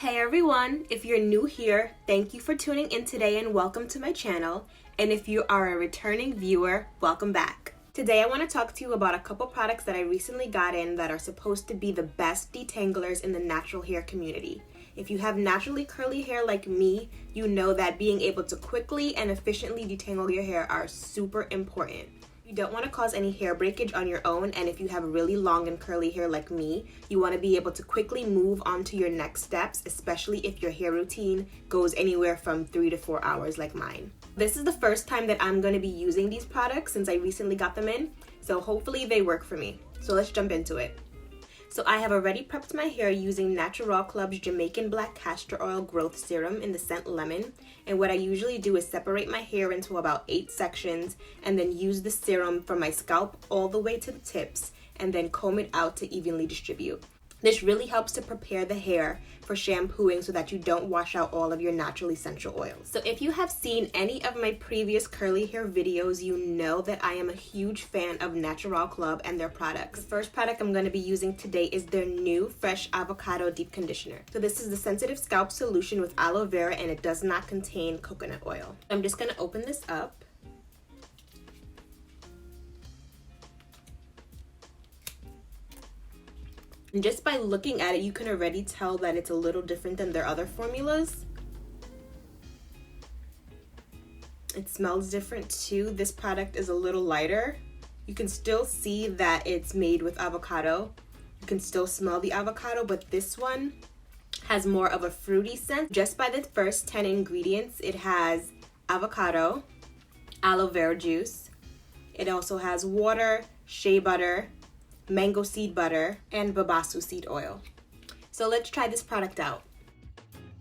Hey everyone, if you're new here, thank you for tuning in today and welcome to my channel. And if you are a returning viewer, welcome back. Today I want to talk to you about a couple products that I recently got in that are supposed to be the best detanglers in the natural hair community. If you have naturally curly hair like me, you know that being able to quickly and efficiently detangle your hair are super important. You don't want to cause any hair breakage on your own, and if you have really long and curly hair like me, you want to be able to quickly move on to your next steps, especially if your hair routine goes anywhere from 3 to 4 hours like mine. This is the first time that I'm going to be using these products since I recently got them in, so hopefully they work for me. So let's jump into it. So I have already prepped my hair using Naturall Club's Jamaican Black Castor Oil Growth Serum in the scent Lemon. And what I usually do is separate my hair into about 8 sections and then use the serum from my scalp all the way to the tips and then comb it out to evenly distribute. This really helps to prepare the hair for shampooing so that you don't wash out all of your natural essential oils. So if you have seen any of my previous curly hair videos, you know that I am a huge fan of Naturall Club and their products. The first product I'm going to be using today is their new Fresh Avocado Deep Conditioner. So this is the sensitive scalp solution with aloe vera and it does not contain coconut oil. I'm just going to open this up. And just by looking at it, you can already tell that it's a little different than their other formulas. It smells different too. This product is a little lighter. You can still see that it's made with avocado. You can still smell the avocado, but this one has more of a fruity scent. Just by the first 10 ingredients, it has avocado, aloe vera juice. It also has water, shea butter, mango seed butter, and babasu seed oil. So let's try this product out.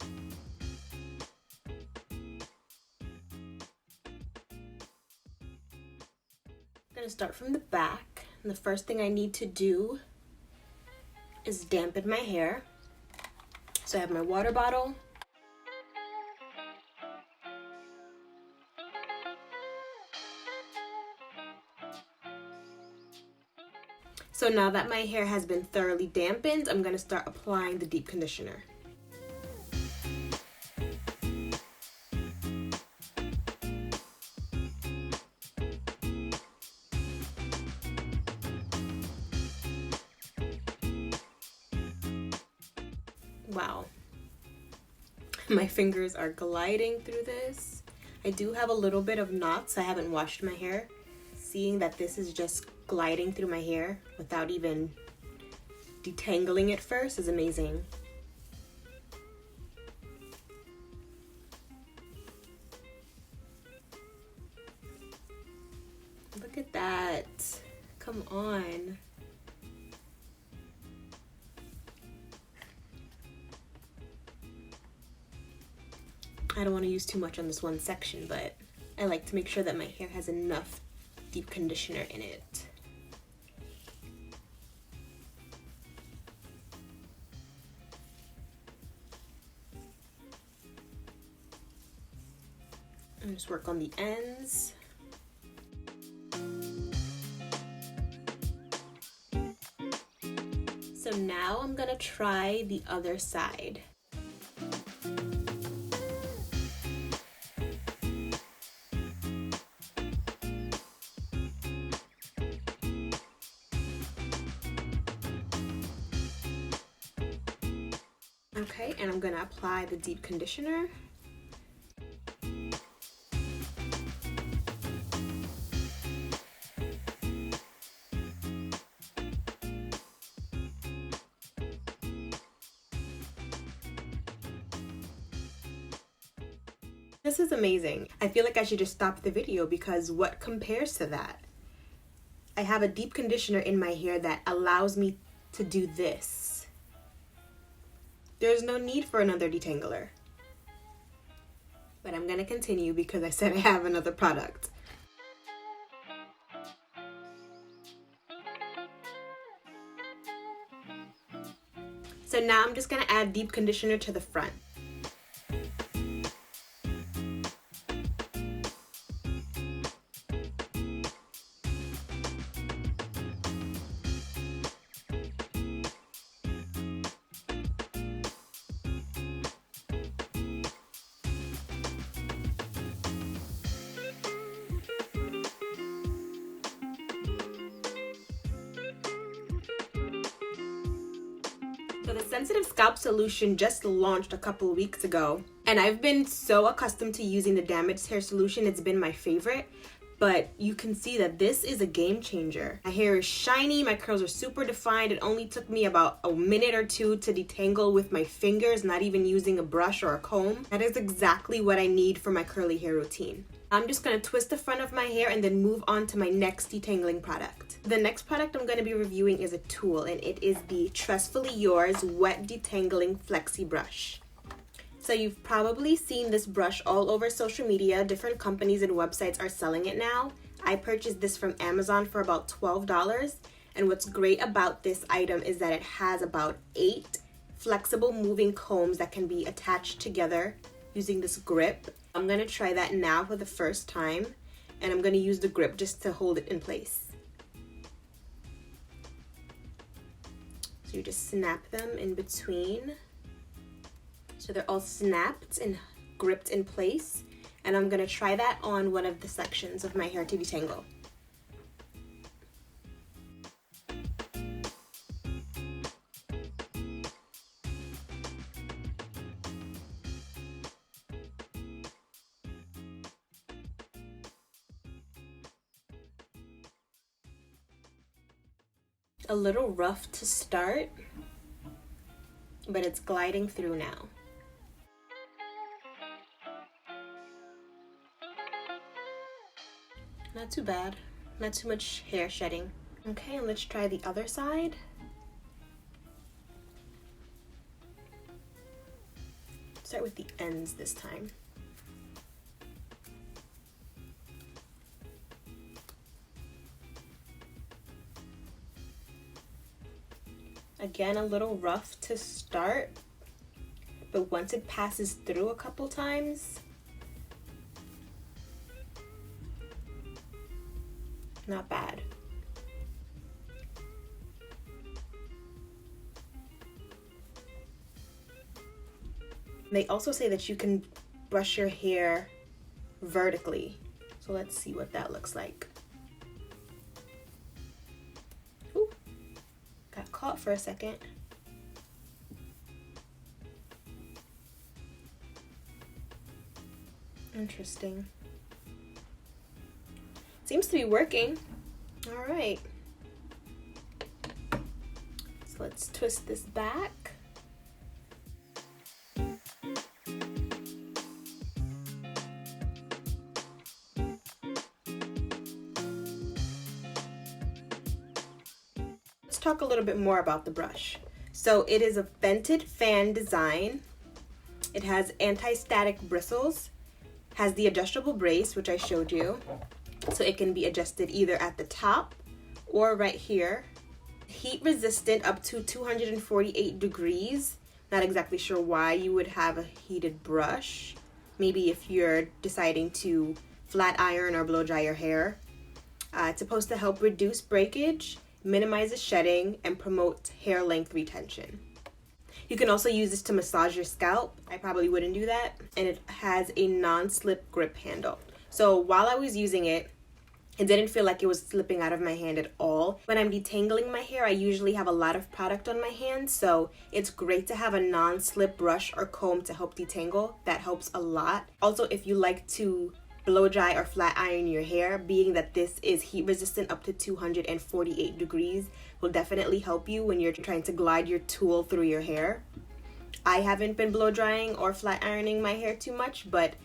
I'm gonna start from the back, and the first thing I need to do is dampen my hair. So I have my water bottle. So now that my hair has been thoroughly dampened, I'm going to start applying the deep conditioner. Wow. My fingers are gliding through this. I do have a little bit of knots. I haven't washed my hair. Seeing that this is just gliding through my hair without even detangling it first is amazing. Look at that. Come on. I don't want to use too much on this one section, but I like to make sure that my hair has enough deep conditioner in it. And just work on the ends. So now I'm gonna try the other side. Okay, and I'm going to apply the deep conditioner. This is amazing. I feel like I should just stop the video because what compares to that? I have a deep conditioner in my hair that allows me to do this. There's no need for another detangler. But I'm gonna continue because I said I have another product. So now I'm just gonna add deep conditioner to the front. So the sensitive scalp solution just launched a couple weeks ago, and I've been so accustomed to using the damaged hair solution, it's been my favorite. But you can see that this is a game changer. My hair is shiny, my curls are super defined. It only took me about a minute or two to detangle with my fingers, not even using a brush or a comb. That is exactly what I need for my curly hair routine. I'm just gonna twist the front of my hair and then move on to my next detangling product. The next product I'm gonna be reviewing is a tool, and it is the Tressfully Yours Wet Detangling Flexi Brush. So you've probably seen this brush all over social media. Different companies and websites are selling it now. I purchased this from Amazon for about $12. And what's great about this item is that it has about 8 flexible moving combs that can be attached together using this grip. I'm gonna try that now for the first time, and I'm gonna use the grip just to hold it in place. So you just snap them in between. So they're all snapped and gripped in place. And I'm gonna try that on one of the sections of my hair to detangle. A little rough to start, but it's gliding through now. Not too bad, not too much hair shedding. Okay, and let's try the other side. Start with the ends this time. Again, a little rough to start, but once it passes through a couple times, not bad. They also say that you can brush your hair vertically. So let's see what that looks like. Ooh, got caught for a second. Interesting. Seems to be working. All right. So let's twist this back. Let's talk a little bit more about the brush. So it is a vented fan design. It has anti-static bristles, has the adjustable brace, which I showed you. So it can be adjusted either at the top or right here. Heat resistant up to 248 degrees. Not exactly sure why you would have a heated brush. Maybe if you're deciding to flat iron or blow dry your hair. It's supposed to help reduce breakage, minimizes shedding, and promote hair length retention. You can also use this to massage your scalp. I probably wouldn't do that. And it has a non-slip grip handle. So while I was using it, it didn't feel like it was slipping out of my hand at all. When I'm detangling my hair, I usually have a lot of product on my hands, so it's great to have a non-slip brush or comb to help detangle. That helps a lot. Also, if you like to blow dry or flat iron your hair, being that this is heat resistant up to 248 degrees will definitely help you when you're trying to glide your tool through your hair. I haven't been blow drying or flat ironing my hair too much, but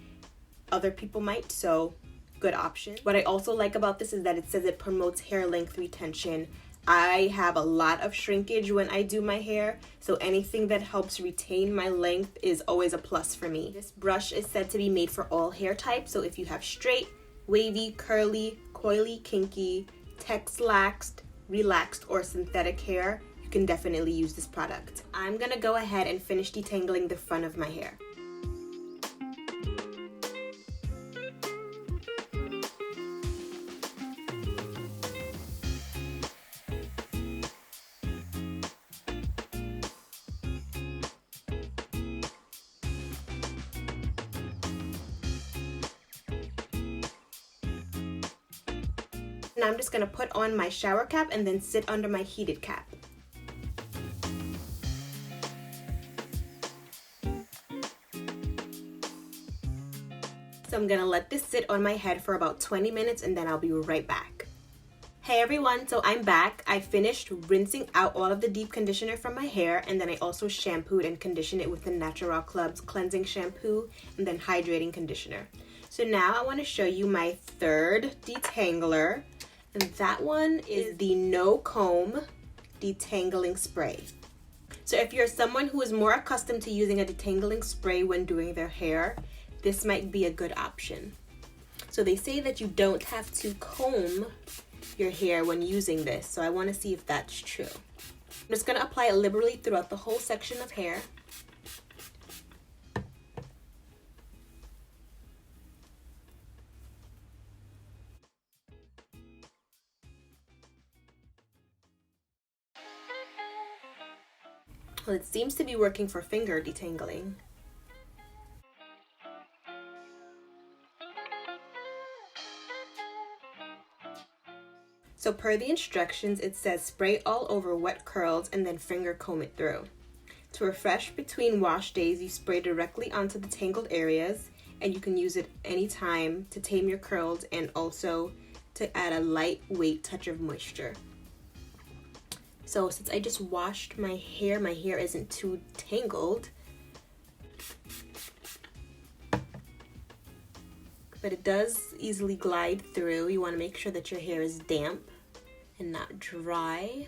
other people might, so good option. What I also like about this is that it says it promotes hair length retention. I have a lot of shrinkage when I do my hair, so anything that helps retain my length is always a plus for me. This brush is said to be made for all hair types, so if you have straight, wavy, curly, coily, kinky, texlaxed, relaxed, or synthetic hair, you can definitely use this product. I'm gonna go ahead and finish detangling the front of my hair. Now I'm just gonna put on my shower cap and then sit under my heated cap. So I'm gonna let this sit on my head for about 20 minutes and then I'll be right back. Hey everyone, so I'm back. I finished rinsing out all of the deep conditioner from my hair, and then I also shampooed and conditioned it with the Naturall Club's cleansing shampoo and then hydrating conditioner. So now I want to show you my third detangler, and that one is the No Comb Detangling Spray. So if you're someone who is more accustomed to using a detangling spray when doing their hair, this might be a good option. So they say that you don't have to comb your hair when using this, so I want to see if that's true. I'm just going to apply it liberally throughout the whole section of hair. Well, it seems to be working for finger detangling. So per the instructions, it says spray all over wet curls and then finger comb it through. To refresh between wash days, you spray directly onto the tangled areas, and you can use it anytime to tame your curls and also to add a lightweight touch of moisture. So since I just washed my hair isn't too tangled, but it does easily glide through. You want to make sure that your hair is damp and not dry.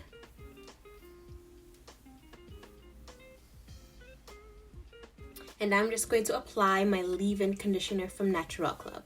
And I'm just going to apply my leave-in conditioner from Naturall Club.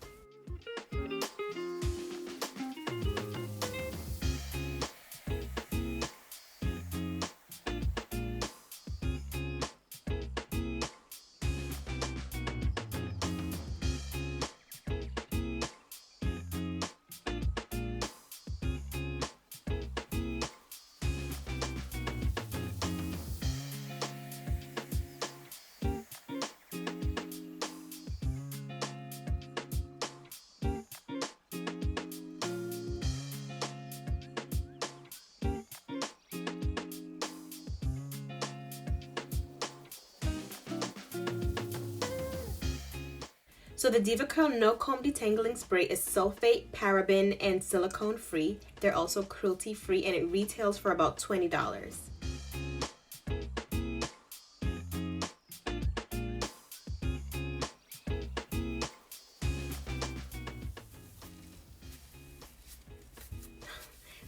So the Deva Curl No Comb Detangling Spray is sulfate, paraben, and silicone free. They're also cruelty free, and it retails for about $20.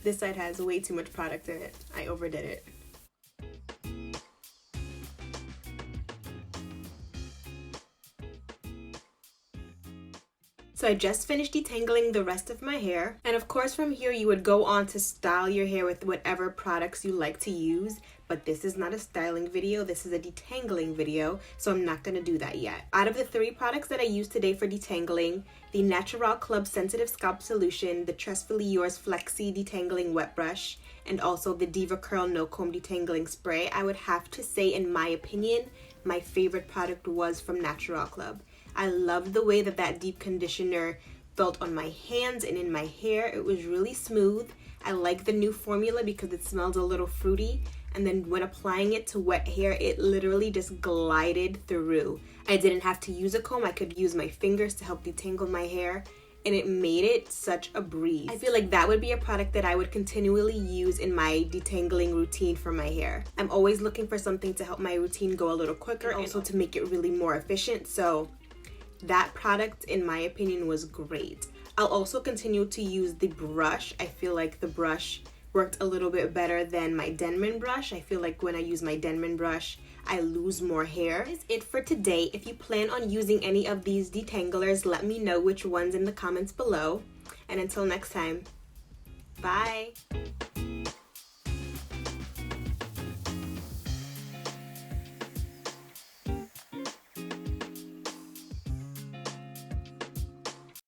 This side has way too much product in it. I overdid it. So I just finished detangling the rest of my hair, and of course from here you would go on to style your hair with whatever products you like to use, but this is not a styling video, this is a detangling video, so I'm not going to do that yet. Out of the 3 products that I used today for detangling, the Naturall Club Sensitive Scalp Solution, the Tressfully Yours Flexi Detangling Wet Brush, and also the Deva Curl No Comb Detangling Spray, I would have to say, in my opinion, my favorite product was from Naturall Club. I loved the way that deep conditioner felt on my hands and in my hair. It was really smooth. I like the new formula because it smells a little fruity. And then when applying it to wet hair, it literally just glided through. I didn't have to use a comb. I could use my fingers to help detangle my hair, and it made it such a breeze. I feel like that would be a product that I would continually use in my detangling routine for my hair. I'm always looking for something to help my routine go a little quicker and also to make it really more efficient. So that product, in my opinion, was great. I'll also continue to use the brush. I feel like the brush worked a little bit better than my Denman brush. I feel like when I use my Denman brush, I lose more hair. That is it for today. If you plan on using any of these detanglers, let me know which ones in the comments below. And until next time, bye!